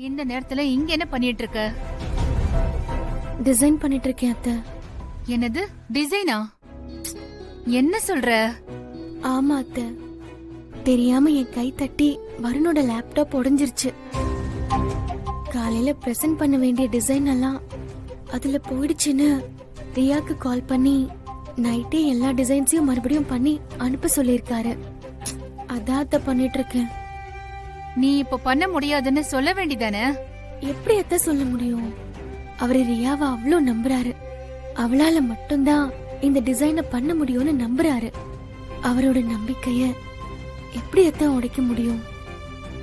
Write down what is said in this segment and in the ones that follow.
இந்த நேரத்துல இங்க என்ன பண்ணிட்டு இருக்க? டிசைன் பண்ணிட்டு இருக்கேன் அத்தை. என்னது டிசைனா? என்ன சொல்ற? ஆமா அத்தை, தெரியாம என் கை தட்டி வருணோட லேப்டாப் உடைஞ்சிருச்சு. காலையில பிரசன்ட் பண்ண வேண்டிய டிசைன் எல்லாம் அதுல போயிடுச்சுன்னு ரியாக்கு கால் பண்ணி நைட்டே எல்லா டிசைன்ஸையும் மறுபடியும் பண்ணி அனுப்ப சொல்லியிருக்காரு. அதான் அத்தை பண்ணிட்டு இருக்கேன். நீ இப்ப பண்ண முடியாதுன்னு சொல்ல வேண்டிதானே? எப்படி அத்தை சொல்ல முடியும்? அவரு ரியாவை அவ்வளோ நம்புறாரு. அவளால மட்டும்தான் இந்த டிசைனை பண்ண முடியும்னு நம்புறாரு. அவரோட நம்பிக்கைய எப்படி அத்தை உடைக்க முடியும்?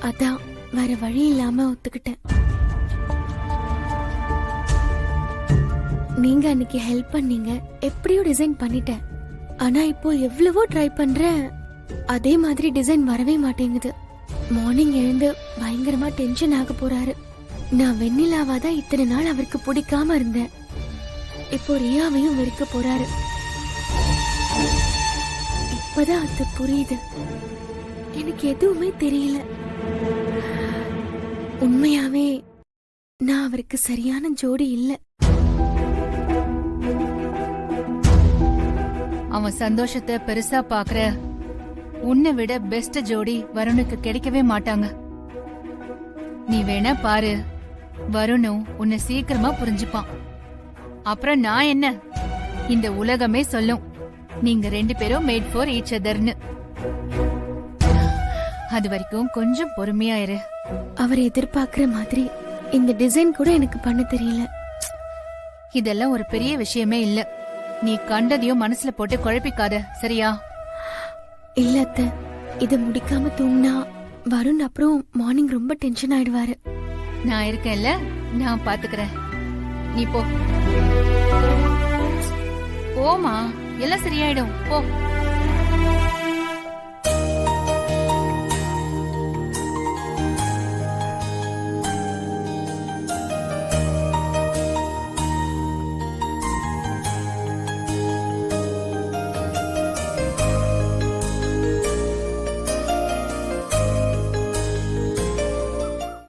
அதான் வேற வழி இல்லாம ஒத்துக்கிட்டேன். நீங்க அன்னைக்கு ஹெல்ப் பண்ணீங்க, எப்படியோ டிசைன் பண்ணிட்டேன். ஆனா இப்போ எவ்வளவோ ட்ரை பண்றேன், அதே மாதிரி டிசைன் வரவே மாட்டேங்குது. மார்னிங் எழுந்து பயங்கரமா டென்ஷன் ஆக போறாரு. நான் வெண்ணிலாவா தான் இத்தனை நாள் அவருக்கு பிடிக்காம இருந்தேன், இப்போ ரியாவையும் வெறுக்க போறாரு. இப்பதான் அது புரியுது. எனக்கு எதுவுமே தெரியல. உண்மையாவே நான் அவருக்கு சரியான ஜோடி இல்ல. அவன் சந்தோஷத்தை பெருசா பாக்குற. உன்னை விட பெஸ்ட் ஜோடி வருணுக்கு கிடைக்கவே மாட்டாங்க. நீ வேணா பாரு, வருணும் உன்னை சீக்கிரமா புரிஞ்சுப்பான். அப்புறம் நான் என்ன, இந்த உலகமே சொல்லும் நீங்க ரெண்டு பேரும் மேட் ஃபார் ஈச் அதர்னு. அது வரைக்கும் கொஞ்சம் பொறுமையா இரு. அவர் எதிர்பார்க்கிற மாதிரி இந்த டிசைன் கூட எனக்கு பண்ண தெரியல. இதெல்லாம் ஒரு பெரிய விஷயமே இல்ல. நீ கண்டதையும் மனசுல போட்டு குழப்பிக்காத, சரியா? இல்ல அத்தை, இத முடிக்காம தூங்கினா வருண் அப்புறம் மார்னிங் ரொம்ப டென்ஷன் ஆயிடுவாரு. நான் இருக்கேன்ல, நான் பாத்துக்கிறேன். நீ போ. போமா, எல்லாம் சரியாயிடும், போ.